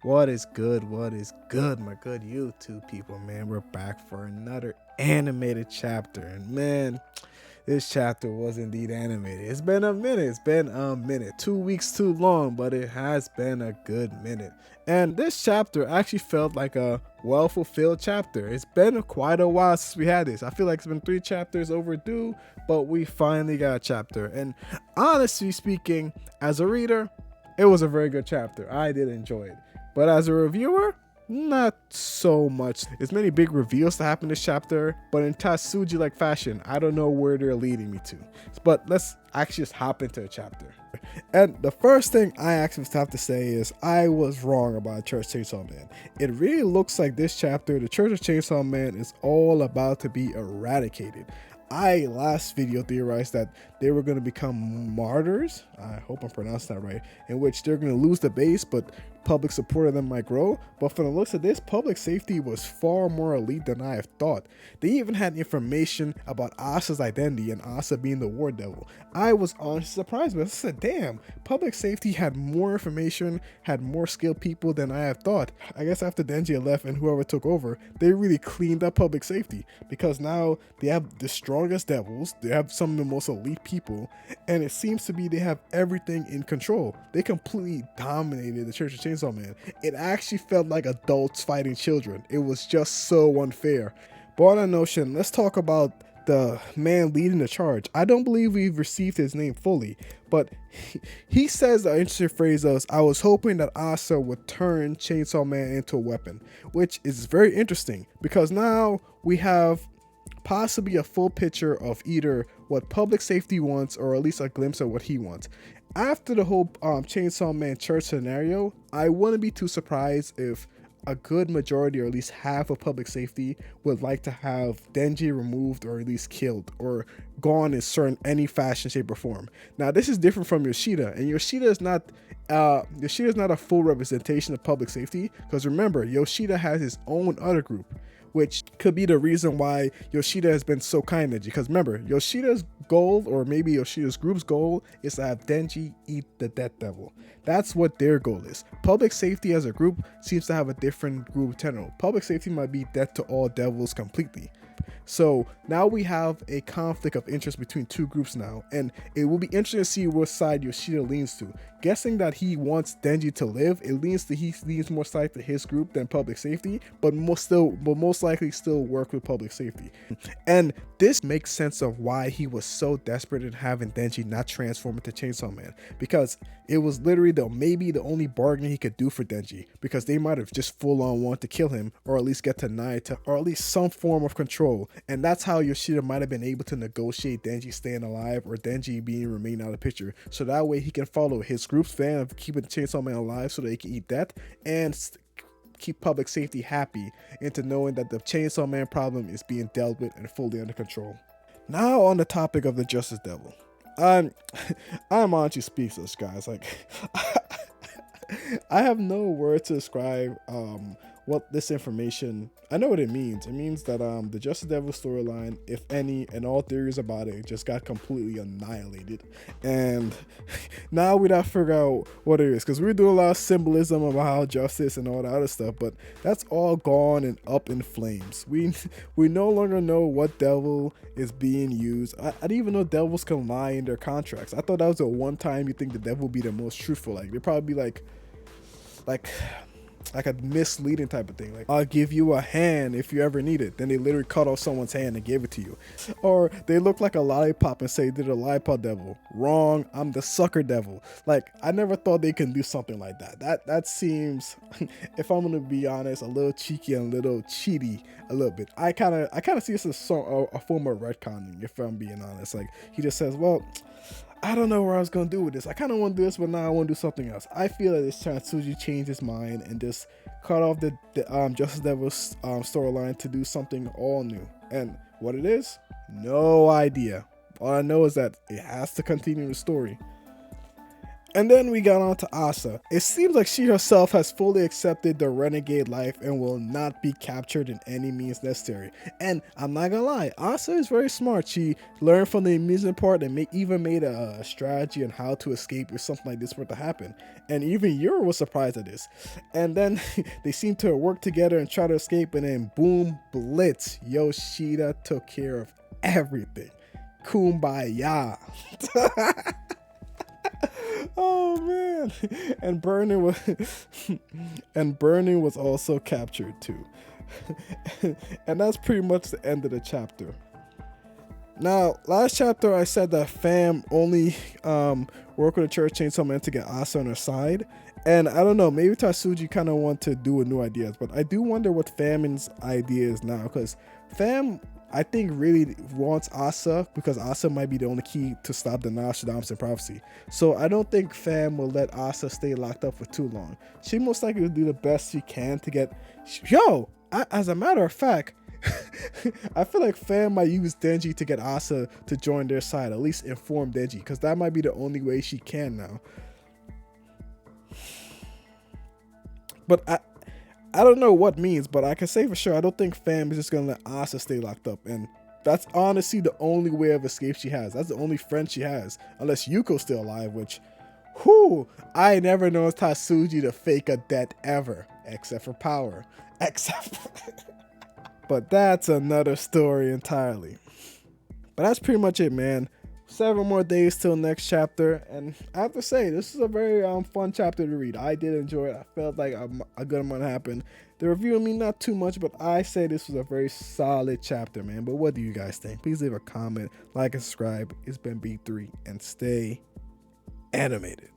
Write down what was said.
What is good? What is good, my good YouTube people, man? We're back for another animated chapter. And man, this chapter was indeed animated. It's been a minute. It's been a minute. 2 weeks too long, but it has been a good minute. And this chapter actually felt like a well fulfilled chapter. It's been quite a while since we had this. I feel like it's been 3 chapters overdue, but we finally got a chapter. And honestly speaking, as a reader, it was a very good chapter. I did enjoy it. But as a reviewer, not so much. There's many big reveals to happen this chapter, but in Tatsuji like fashion, I don't know where they're leading me to. But let's actually just hop into the chapter. And the first thing I actually have to say is I was wrong about Church Chainsaw Man. It really looks like this chapter, the Church of Chainsaw Man, is all about to be eradicated. I last video theorized that they were going to become martyrs. I hope I'm pronouncing that right. In which they're going to lose the base, but public support of them might grow. But from the looks of this, public safety was far more elite than I have thought. They even had information about Asa's identity and Asa being the war devil. I was honestly surprised, but I said, damn, public safety had more information, had more skilled people than I have thought. I guess after Denji left and whoever took over, they really cleaned up public safety because now they have the strongest devils, they have some of the most elite people, and it seems to be they have everything in control. They completely dominated the Church of Chainsaw Man. It actually felt like adults fighting children. It was just so unfair. But on that notion, let's talk about the man leading the charge. I don't believe we've received his name fully, but he says the interesting phrase is, I was hoping that Asa would turn Chainsaw Man into a weapon, which is very interesting because now we have possibly a full picture of either what public safety wants or at least a glimpse of what he wants. After the whole Chainsaw Man church scenario, I wouldn't be too surprised if a good majority or at least half of public safety would like to have Denji removed or at least killed or gone in certain any fashion, shape, or form. Now this is different from Yoshida, and Yoshida is not a full representation of public safety because remember, Yoshida has his own other group, which could be the reason why Yoshida has been so kind to Denji. Because remember, Yoshida's goal, or maybe Yoshida's group's goal, is to have Denji eat the Death Devil. That's what their goal is. Public safety as a group seems to have a different group tenor. Public safety might be death to all devils completely. So now we have a conflict of interest between two groups now, and it will be interesting to see what side Yoshida leans to. Guessing that he wants Denji to live, he leans more side to his group than public safety, but most likely still work with public safety. And this makes sense of why he was so desperate in having Denji not transform into Chainsaw Man, because it was literally maybe the only bargain he could do for Denji, because they might have just full on wanted to kill him or at least get to Naita or at least some form of control. And that's how Yoshida might have been able to negotiate Denji staying alive or Denji remain out of the picture, so that way he can follow his group's fan of keeping the Chainsaw Man alive so they can eat death and keep public safety happy into knowing that the Chainsaw Man problem is being dealt with and fully under control. Now on the topic of the Justice Devil. I'm honestly speechless, guys. Like I have no words to describe what this information. I know what it means. It means that the Justice Devil storyline, if any, and all theories about it just got completely annihilated. And now we gotta figure out what it is, because we're doing a lot of symbolism about how justice and all that other stuff, but that's all gone and up in flames. We no longer know what devil is being used. I didn't even know devils can lie in their contracts. I thought that was the one time you think the devil would be the most truthful. Like they'd probably be like a misleading type of thing, like I'll give you a hand if you ever need it, then they literally cut off someone's hand and gave it to you. Or they look like a lollipop and say they're the lollipop devil. Wrong, I'm the sucker devil. Like I never thought they can do something like that seems if I'm gonna be honest, a little cheeky and a little cheaty a little bit. I kind of see this as a form of retconning, if I'm being honest. Like he just says, well, I don't know where I was going to do with this. I kind of want to do this, but now I want to do something else. I feel that this Tatsuji changed his mind and just cut off the Justice Devil's storyline to do something all new. And what it is, no idea. All I know is that it has to continue the story. And then we got on to Asa. It seems like she herself has fully accepted the renegade life and will not be captured in any means necessary. And I'm not gonna lie, Asa is very smart. She learned from the amusement part and even made a strategy on how to escape if something like this were to happen. And even Yura was surprised at this. And then they seem to work together and try to escape, and then boom, blitz. Yoshida took care of everything. Kumbaya. Oh man. And Burning was also captured too. And that's pretty much the end of the chapter. Now, last chapter I said that Fam only worked with the Church Chainsaw Man to get Asa on her side. And I don't know, maybe Tatsuji kind of want to do with new ideas, but I do wonder what Fam's idea is now, because Fam, I think, really wants Asa, because Asa might be the only key to stop the Nostradamus and prophecy. So I don't think Fam will let Asa stay locked up for too long. She most likely will do the best she can to get... as a matter of fact, I feel like Fam might use Denji to get Asa to join their side, at least inform Denji, because that might be the only way she can now. But I don't know what means, but I can say for sure I don't think Fam is just gonna let Asa stay locked up, and that's honestly the only way of escape she has. That's the only friend she has, unless Yuko's still alive, which, I never known Tatsuji to fake a death ever, except for power, but that's another story entirely. But that's pretty much it, man. 7 more days till next chapter, and I have to say, this is a very fun chapter to read. I did enjoy it. I felt like a good amount happened. The review of me, not too much, but I say this was a very solid chapter, man. But what do you guys think? Please leave a comment, like, and subscribe. It's been B3, and stay animated.